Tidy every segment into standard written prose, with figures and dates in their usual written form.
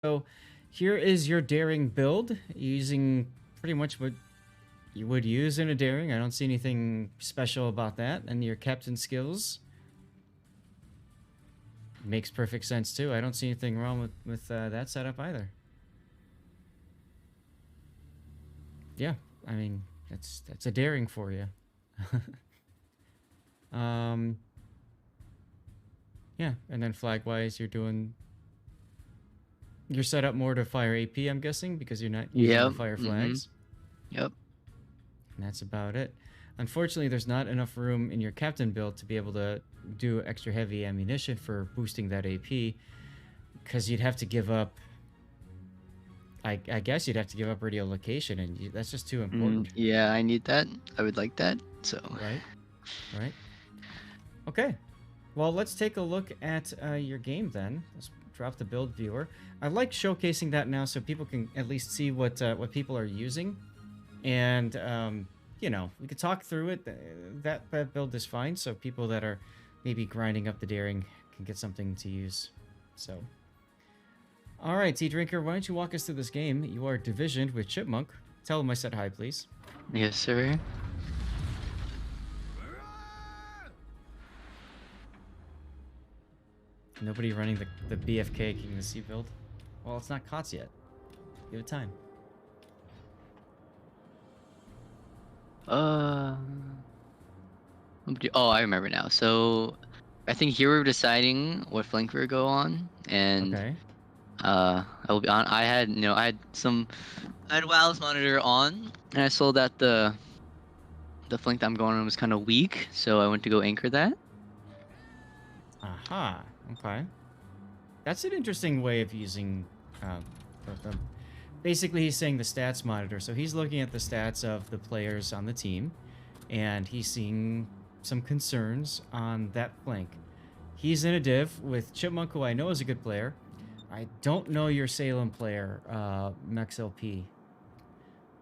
So here is your daring build using pretty much what you would use in a daring. I don't see anything special about that. And your captain skills makes perfect sense too. I don't see anything wrong with that setup either. Yeah, I mean that's a daring for you. Yeah, and then flag wise, you're set up more to fire AP, I'm guessing, because you're not using the fire flags. Yep. And that's about it. Unfortunately, there's not enough room in your captain build to be able to do extra heavy ammunition for boosting that AP, because you'd have to give up. I guess you'd have to give up radio location, and that's just too important. Yeah, I need that. I would like that. So. Right. Okay. Well, let's take a look at your game then. Let's drop the build viewer. I like showcasing that now so people can at least see what people are using, and you know, we could talk through it. That build is fine, so people that are maybe grinding up the daring can get something to use. So, all right, TeaDrinker, why don't you walk us through this game? You are divisioned with Chipmunk. Tell him I said hi, please. Yes, sir. Nobody running the BFK King of the Sea build. Well, it's not COTS yet. Give it time. Oh, I remember now. So, I think here we were deciding what flank we would go on, and Okay. I will be on. I had wireless monitor on, and I saw that the flank that I'm going on was kind of weak, so I went to go anchor that. Aha. Okay. That's an interesting way of using. Basically, he's saying the stats monitor. So he's looking at the stats of the players on the team, and he's seeing some concerns on that flank. He's in a div with Chipmunk, who I know is a good player. I don't know your Salem player, MaxLP,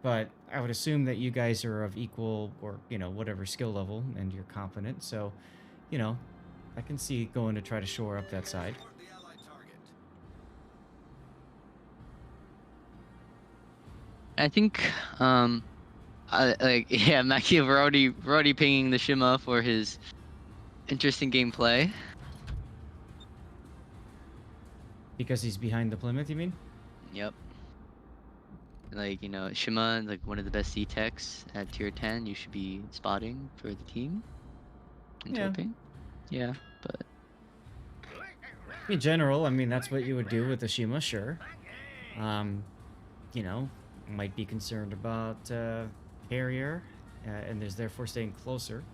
but I would assume that you guys are of equal or, you know, whatever skill level, and you're competent. So, you know, I can see going to try to shore up that side. I think, yeah, Mackie, we're already pinging the Shima for his interesting gameplay. Because he's behind the Plymouth, you mean? Yep. Like, you know, Shima, like one of the best C-techs at tier 10, you should be spotting for the team. And torping. Yeah, but... In general, I mean, that's what you would do with the Shima, sure. You know, might be concerned about carrier, and is therefore staying closer.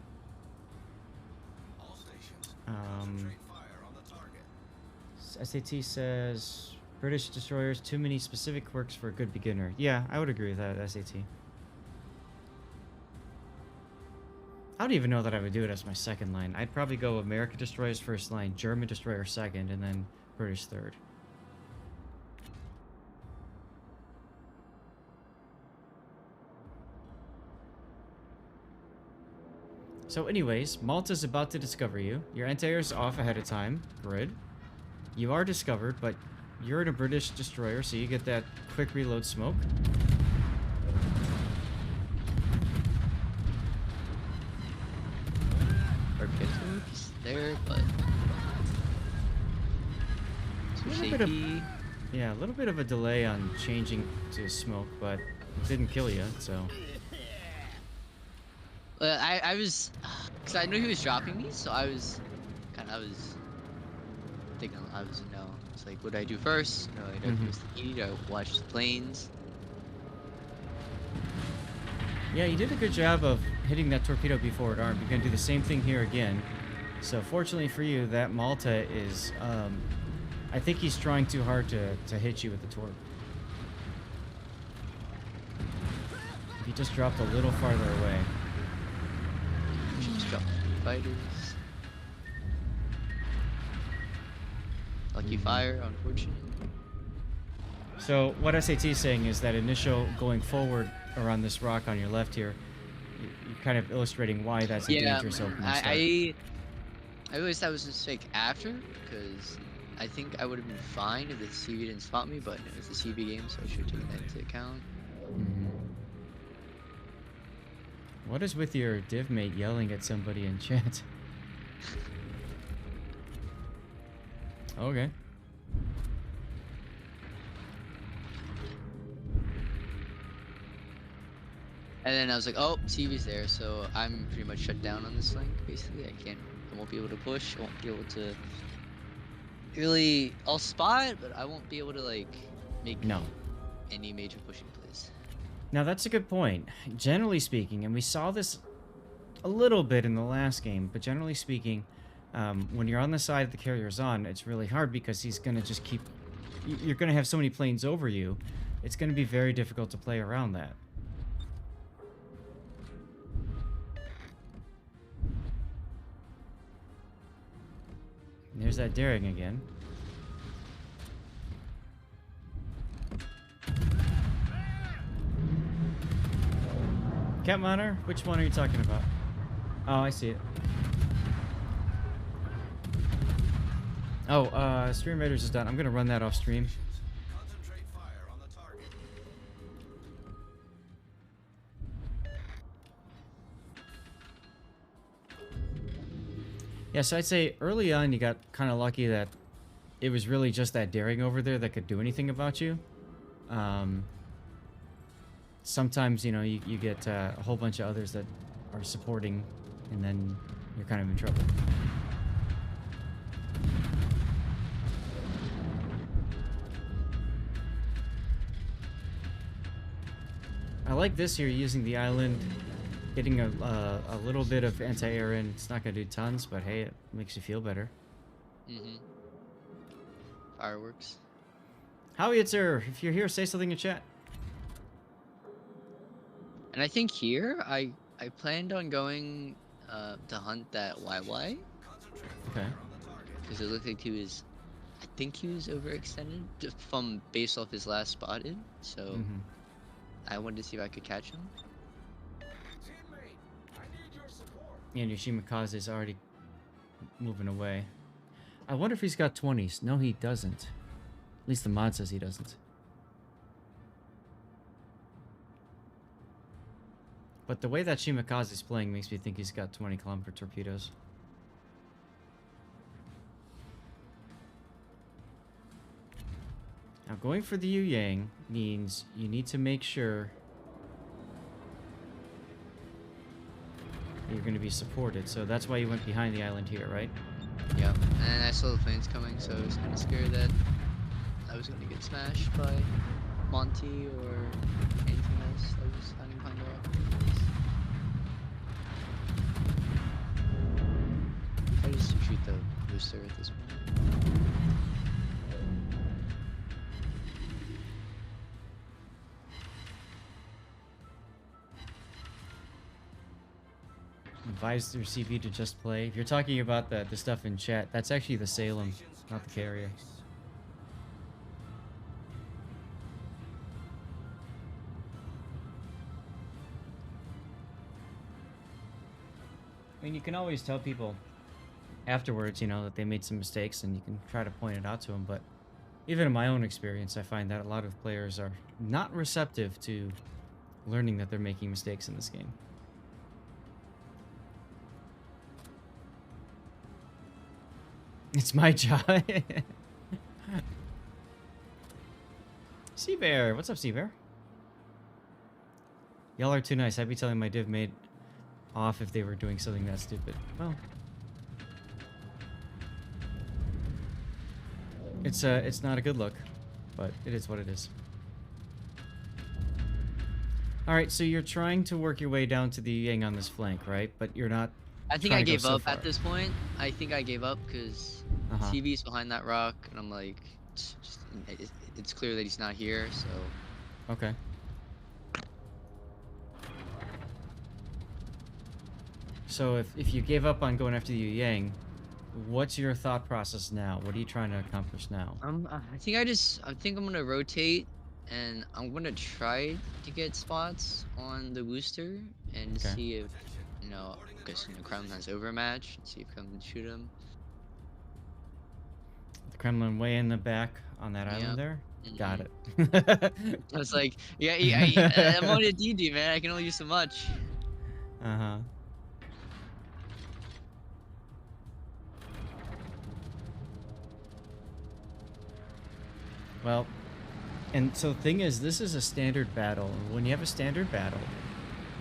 SAT says British destroyers, too many specific quirks for a good beginner. Yeah, I would agree with that, SAT. I don't even know that I would do it as my second line. I'd probably go American destroyers first line, German destroyer second, and then British third. So anyways, Malta's about to discover you. Your anti-air's off ahead of time. Grid. You are discovered, but you're in a British destroyer, so you get that quick reload smoke. He's there, but... Yeah, a little bit of a delay on changing to smoke, but it didn't kill you, so... I was... Because I knew he was dropping me, so I was thinking, you know, it's like, what do I do first? You know, do I use the heat? Do I watch the planes? Yeah, you did a good job of hitting that torpedo before it armed. You're going to do the same thing here again. So fortunately for you, that Malta is... I think he's trying too hard to hit you with the torp. If he just dropped a little farther away. Just drop fighters. Lucky fire, unfortunate. So what SAT is saying is that initial going forward around this rock on your left here, you're kind of illustrating why that's a dangerous opening start. I realized that was a mistake after, because I think I would have been fine if the CV didn't spot me, but it was a CV game, so I should have taken that into account. Mm-hmm. What is with your div mate yelling at somebody in chat? Okay. And then I was like, oh, CV's there, so I'm pretty much shut down on this link, basically. I won't be able to push, I won't be able to really, I'll spot, but I won't be able to, like, make any major pushing plays. Now, that's a good point. Generally speaking, and we saw this a little bit in the last game, but generally speaking, when you're on the side the carrier's on, it's really hard because he's going to just keep... You're going to have so many planes over you, it's going to be very difficult to play around that. There's that daring again. Cat monitor? Which one are you talking about? Oh, I see it. Oh, Stream Raiders is done. I'm gonna run that off stream. Concentrate fire on the target. Yeah, so I'd say early on you got kind of lucky that it was really just that daring over there that could do anything about you. Sometimes, you know, you get a whole bunch of others that are supporting, and then you're kind of in trouble. I like this here, using the island, getting a little bit of anti-air in. It's not going to do tons, but hey, it makes you feel better. Mm-hmm. Fireworks. Howitzer, if you're here, say something in chat. And I think here, I planned on going to hunt that YY. Okay. Because it looked like he was, I think he was overextended from based off his last spotted. So I wanted to see if I could catch him. Teammate, I need your support. And your Shimakaze is already moving away. I wonder if he's got 20s. No, he doesn't. At least the mod says he doesn't. But the way that Shimakaze is playing makes me think he's got 20-kilometer torpedoes. Now, going for the Yueyang means you need to make sure you're going to be supported. So that's why you went behind the island here, right? Yep. And I saw the planes coming, so I was kind of scared that I was going to get smashed by Monty or anything else that was hiding behind the rock. I just shoot the booster at this point. Advise your CV to just play. If you're talking about the stuff in chat, that's actually the Salem, not the carrier. I mean, you can always tell people afterwards, you know, that they made some mistakes, and you can try to point it out to them, but even in my own experience, I find that a lot of players are not receptive to learning that they're making mistakes in this game. It's my job. Seabear, what's up, Seabear? Y'all are too nice. I'd be telling my div mate off if they were doing something that stupid. Well, it's not a good look, but it is what it is. All right, so you're trying to work your way down to the Yueyang on this flank, right? But you're not. I think I gave up at this point. I think I gave up because CV's behind that rock, and I'm like, it's clear that he's not here, so. Okay. So if you gave up on going after the Yueyang, what's your thought process now? What are you trying to accomplish now? I think I'm gonna rotate, and I'm gonna try to get spots on the Worcester and see if, you know, because Crown has overmatch, see if I can shoot him. The Kremlin way in the back on that Yep. island there. Got it. I was like, yeah, I'm only a DD, man. I can only use so much. Uh-huh. Well, and so the thing is, this is a standard battle. When you have a standard battle,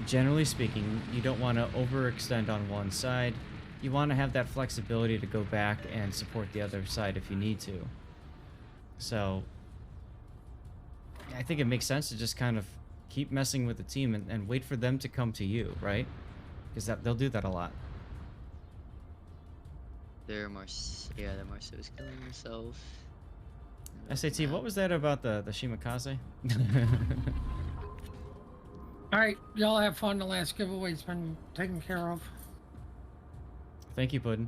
generally speaking, you don't want to overextend on one side. You want to have that flexibility to go back and support the other side if you need to. So, I think it makes sense to just kind of keep messing with the team and wait for them to come to you, right? Because they'll do that a lot. They're more so is killing himself. SAT, what was that about the Shimakaze? All right, y'all have fun. The last giveaway's been taken care of. Thank you, Puddin'.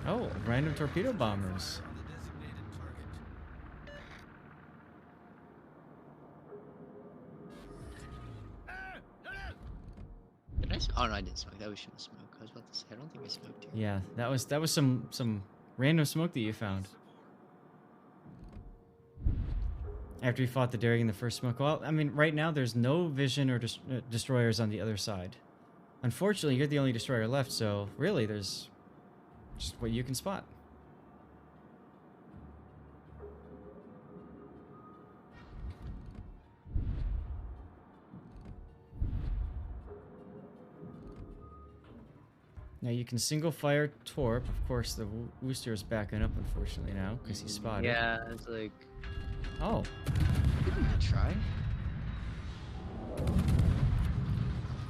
Oh, random torpedo bombers. On the designated target. Did I? Oh no, I didn't smoke. That was Shima smoke. I was about to say, I don't think I smoked here. Yeah, that was some random smoke that you found. After you fought the Daring in the first smoke. Well, I mean, right now there's no vision or destroyers on the other side. Unfortunately, you're the only destroyer left, so really there's just what you can spot. Now you can single fire torp. Of course, the Worcester is backing up, unfortunately, now because he's spotted. Yeah, it's like. Oh. Didn't I try?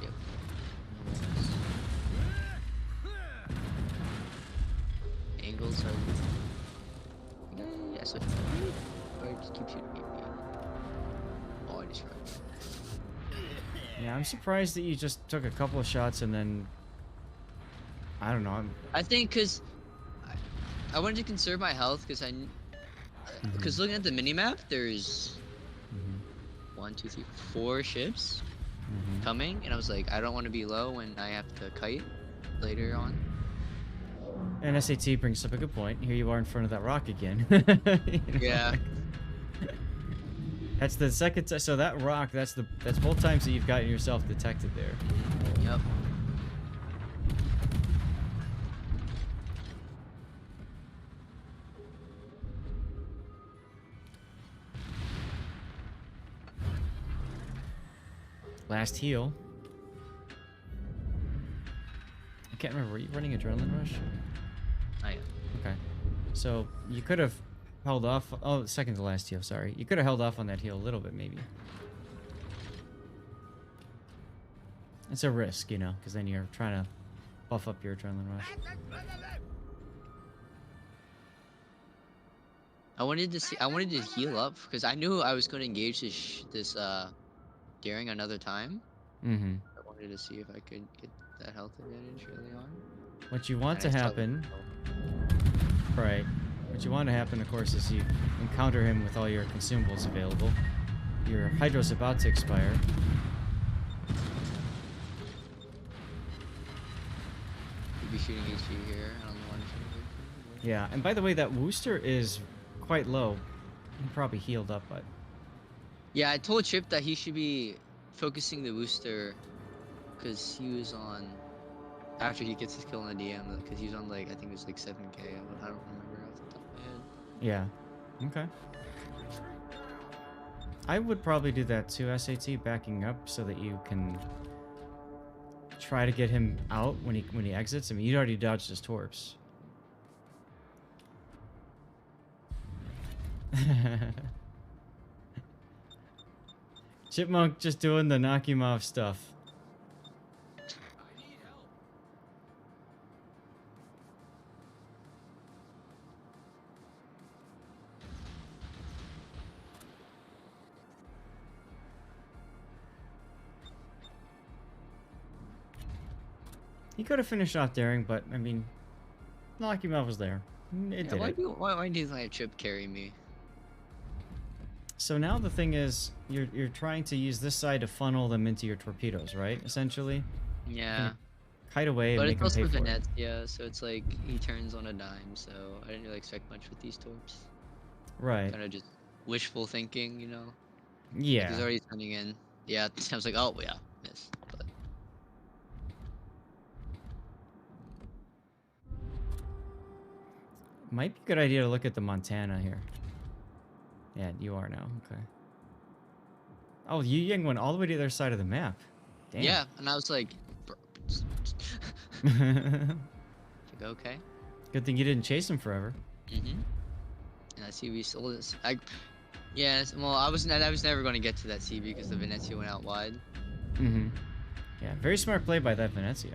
Yep. Angles are. Yeah, so. Or just keep shooting me. Oh, I just tried. Yeah, I'm surprised that you just took a couple of shots and then. I don't know. I think because I wanted to conserve my health because because looking at the minimap, there's 1, 2, 3, 4 ships coming, and I was like, I don't want to be low when I have to kite later on. And SAT brings up a good point. Here you are in front of that rock again. You know, Yeah. That's the second. So that rock. That's both times that you've gotten yourself detected there. Yep. Last heal. I can't remember. Were you running Adrenaline Rush? I am. Okay. So you could have held off. Oh, second to last heal. Sorry. You could have held off on that heal a little bit, maybe. It's a risk, you know, because then you're trying to buff up your Adrenaline Rush. I wanted to heal up because I knew I was going to engage this Daring another time. Mm-hmm. I wanted to see if I could get that health advantage early on. What you want to And I saw happen, that- right? What you want to happen, of course, is you encounter him with all your consumables available. Your Hydro's about to expire. You'd be shooting HG here. I don't know why I'm shooting HG. Yeah, and by the way, that Worcester is quite low. He probably healed up, but Yeah, I told Chip that he should be focusing the Worcester because he was on after he gets his kill on the DM because he was on like I think it was like 7k. I don't remember off the top of my head. yeah. Okay. I would probably do that too, SAT, backing up so that you can try to get him out when he exits. I mean, you already dodged his torps. Chipmunk just doing the knock him off stuff. I need help. He could have finished off Daring, but I mean, knock him off was there. It Yeah, did why it. do you let Chip carry me? So now the thing is, you're trying to use this side to funnel them into your torpedoes, right? Essentially. Yeah. Kite away and But make it's him pay also for it. Venezia, so it's like he turns on a dime, so I didn't really expect much with these torps. Right. Kind of just wishful thinking, you know? Like Yeah. he's already turning in. Yeah, I was like, oh, yeah, miss. But Might be a good idea to look at the Montana here. Yeah, you are now. Okay. Oh, Yueyang went all the way to the other side of the map. Damn. yeah, and I was like, like, okay. Good thing you didn't chase him forever. And I see we sold this. Yes, well, I was never going to get to that CB because the Venezia went out wide. Yeah, very smart play by that Venezia.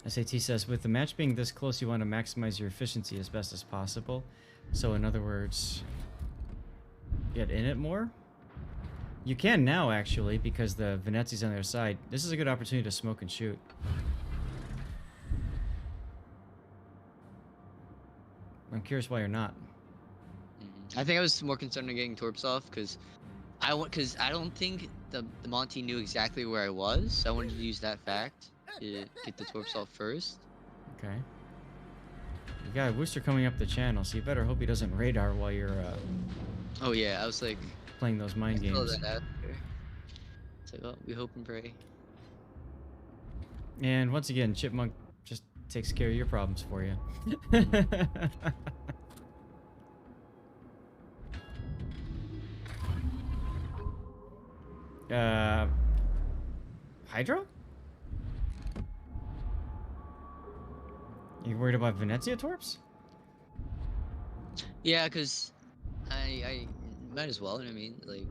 SAT says, with the match being this close, you want to maximize your efficiency as best as possible. So in other words, get in it more? You can now, actually, because the Venezia's on their side. This is a good opportunity to smoke and shoot. I'm curious why you're not. I think I was more concerned on getting torps off because I don't think the Monty knew exactly where I was. So I wanted to use that fact to get the torps off first. Okay. You got a Worcester coming up the channel, so you better hope he doesn't radar while you're Oh yeah, I was like playing those mind I saw games. that after. It's like, oh, we hope and pray. And once again, Chipmunk just takes care of your problems for you. Hydro? You worried about Venezia torps? Yeah, cause I might as well. You know what I mean, like.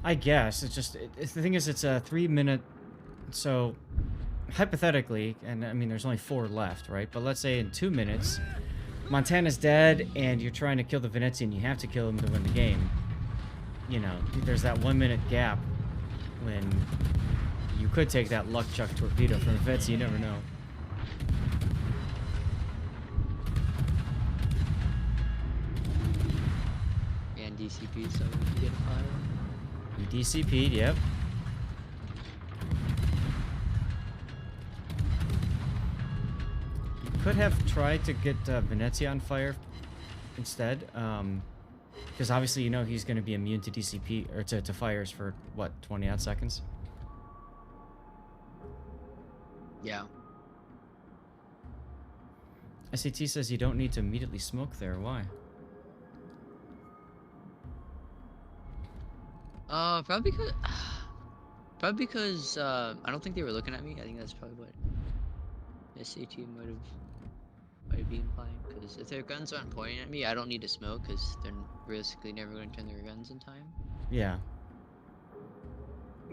I guess it's just the thing is it's a 3-minute, so hypothetically, and I mean there's only 4 left, right? But let's say in 2 minutes, Montana's dead, and you're trying to kill the Venezia, and you have to kill him to win the game. You know, there's that 1-minute gap when you could take that luck chuck torpedo from the Venezia. You never know. And DCP, so we can get a fire. You DCP'd, yep. You could have tried to get Venezia on fire instead, because obviously you know he's going to be immune to DCP, or to fires for, what, 20 odd seconds? Yeah. SAT says you don't need to immediately smoke there. Why? Probably because I don't think they were looking at me. I think that's probably what SAT might be implying. Because if their guns aren't pointing at me, I don't need to smoke because they're realistically never going to turn their guns in time. Yeah.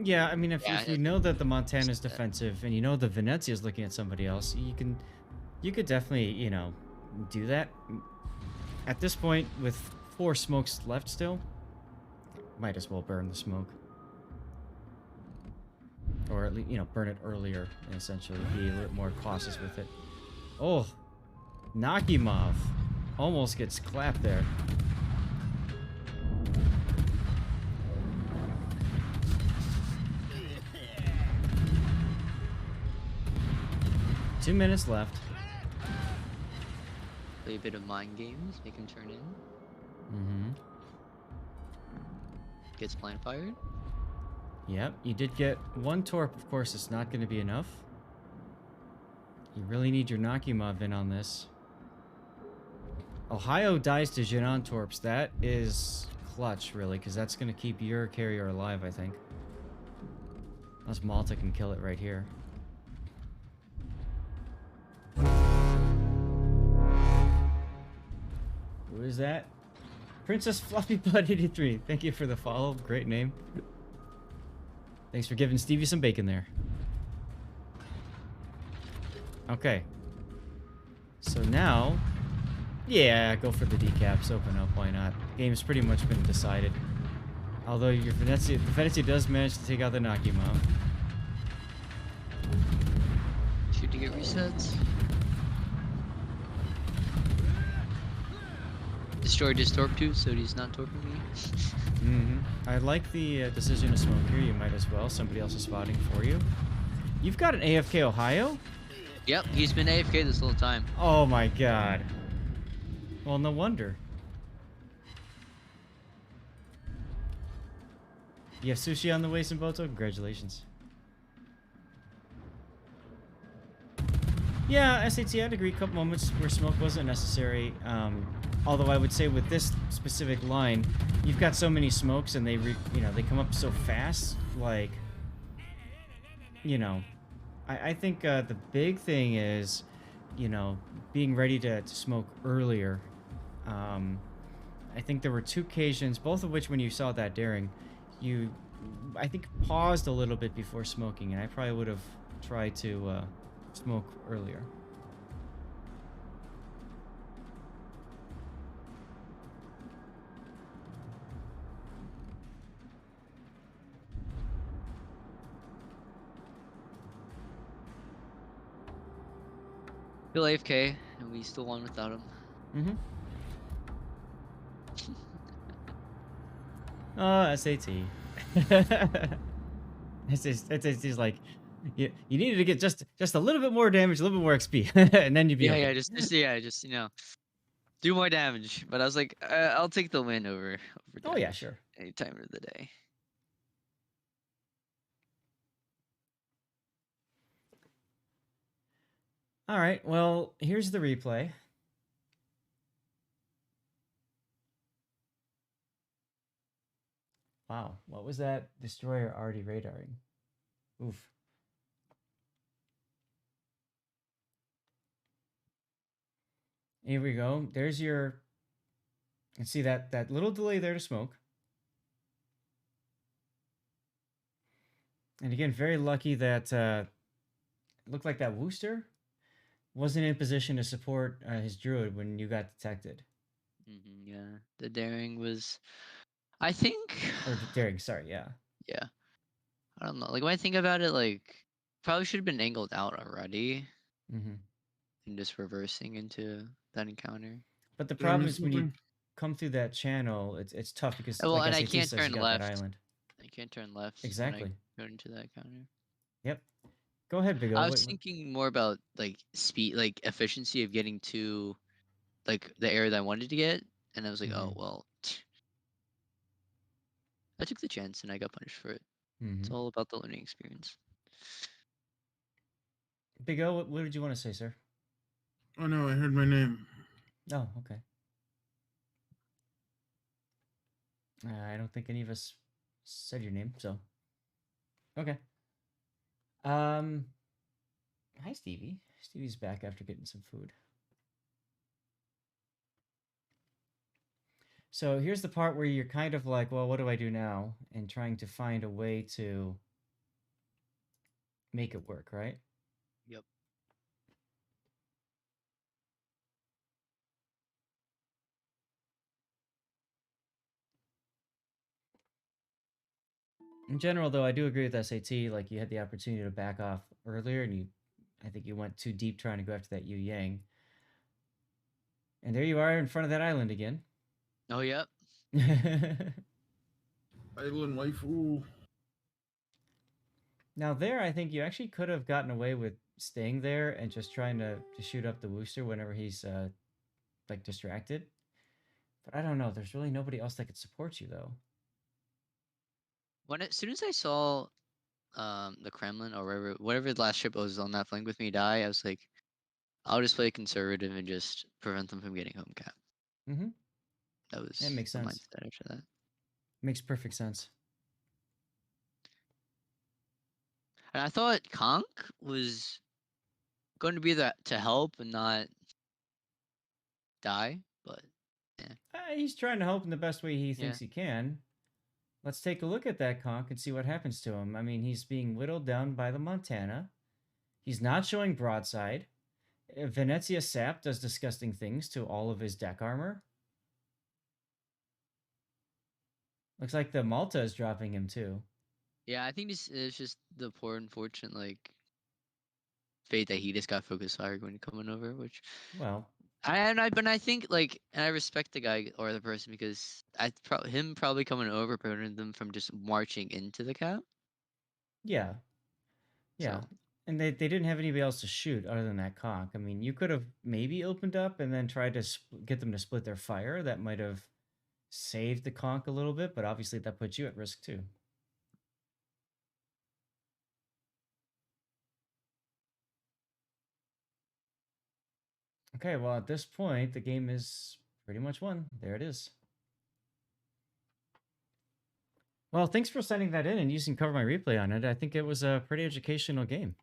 Yeah, I mean, if you know that the Montana's defensive and you know the Venezia's looking at somebody else, you could definitely, you know, do that. At this point, with 4 smokes left still, might as well burn the smoke. Or at least, you know, burn it earlier and essentially be a little more cautious with it. Oh, Nakimov almost gets clapped there. Two minutes left. Play a bit of mind games, make him turn in. Mm-hmm. Gets blind fired. Yep, you did get 1 torp. Of course, it's not going to be enough. You really need your Nakimov in on this. Ohio dies to Jiran torps. That is clutch, really, because that's going to keep your carrier alive, I think. Unless Malta can kill it right here. Who is that? Princess Fluffy Blood 83. Thank you for the follow. Great name. Thanks for giving Stevie some bacon there. Okay. So now, yeah, go for the decaps. Open up. Why not? Game's pretty much been decided. Although your Venezia, the Venezia does manage to take out the Nakimov. Shoot to get resets. destroyed his torp too, so he's not torping me. I like the decision to smoke here. You might as well. Somebody else is spotting for you. You've got an AFK Ohio? Yep, he's been AFK this whole time. Oh my god. Well, no wonder. You have sushi on the way, Simboto? Congratulations. Yeah, SAT, I'd agree. A couple moments where smoke wasn't necessary. Although I would say with this specific line, you've got so many smokes and they come up so fast. Like, I think the big thing is, being ready to smoke earlier. I think there were 2 occasions, both of which when you saw that daring, you, I think, paused a little bit before smoking, and I probably would have tried to smoke earlier. Still AFK, and we still won without him. Oh, SAT. It's just like, you needed to get just a little bit more damage, a little bit more XP, and then you'd be okay. Just do more damage. But I was like, I'll take the win over Oh yeah, damage sure. any time of the day. All right, well, here's the replay. Wow, what was that destroyer already radaring? Oof. Here we go. There's your... You see that little delay there to smoke. And again, very lucky that it looked like that Worcester wasn't in position to support his druid when you got detected. Yeah, the daring was, I think. Or daring, sorry, yeah. Yeah, I don't know. Like when I think about it, like probably should have been angled out already, and just reversing into that encounter. But the problem is when you come through that channel, it's tough because Well, like and SAT I can't says, turn you got left. that island. I can't turn left. Exactly. When I go into that counter. Yep. Go ahead, Big O. I was thinking more about like speed, like efficiency of getting to like the area that I wanted to get, and I was like, oh well. I took the chance and I got punished for it. It's all about the learning experience. Big O, what did you want to say, sir? Oh no, I heard my name. Oh, okay. I don't think any of us said your name, so. Okay. Hi, Stevie. Stevie's back after getting some food. So here's the part where you're kind of like, well, what do I do now? And trying to find a way to make it work, right? Yep. In general, though, I do agree with SAT. Like, you had the opportunity to back off earlier, and I think you went too deep trying to go after that Yueyang. And there you are in front of that island again. Oh, yep. Island waifu. Now there, I think you actually could have gotten away with staying there and just trying to shoot up the Worcester whenever he's like distracted. But I don't know. There's really nobody else that could support you though. As soon as I saw the Kremlin or whatever the last ship was on that flank with me die, I was like, I'll just play conservative and just prevent them from getting home cap. That was makes the sense. mindset after that. Makes perfect sense. And I thought Conk was going to be that to help and not die, but yeah. He's trying to help in the best way he thinks he can. Let's take a look at that conch and see what happens to him. I mean, he's being whittled down by the Montana. He's not showing broadside. Venezia Sap does disgusting things to all of his deck armor. Looks like the Malta is dropping him too. Yeah, I think it's just the poor unfortunate like fate that he just got focus fire going to coming over, which well, But I think like, and I respect the guy or the person because him probably coming over prevented them from just marching into the cap. Yeah, yeah. So And they didn't have anybody else to shoot other than that conch. I mean, you could have maybe opened up and then tried to get them to split their fire. That might have saved the conch a little bit, but obviously that puts you at risk too. Okay, well, at this point, the game is pretty much won. There it is. Well, thanks for sending that in and using Cover My Replay on it. I think it was a pretty educational game.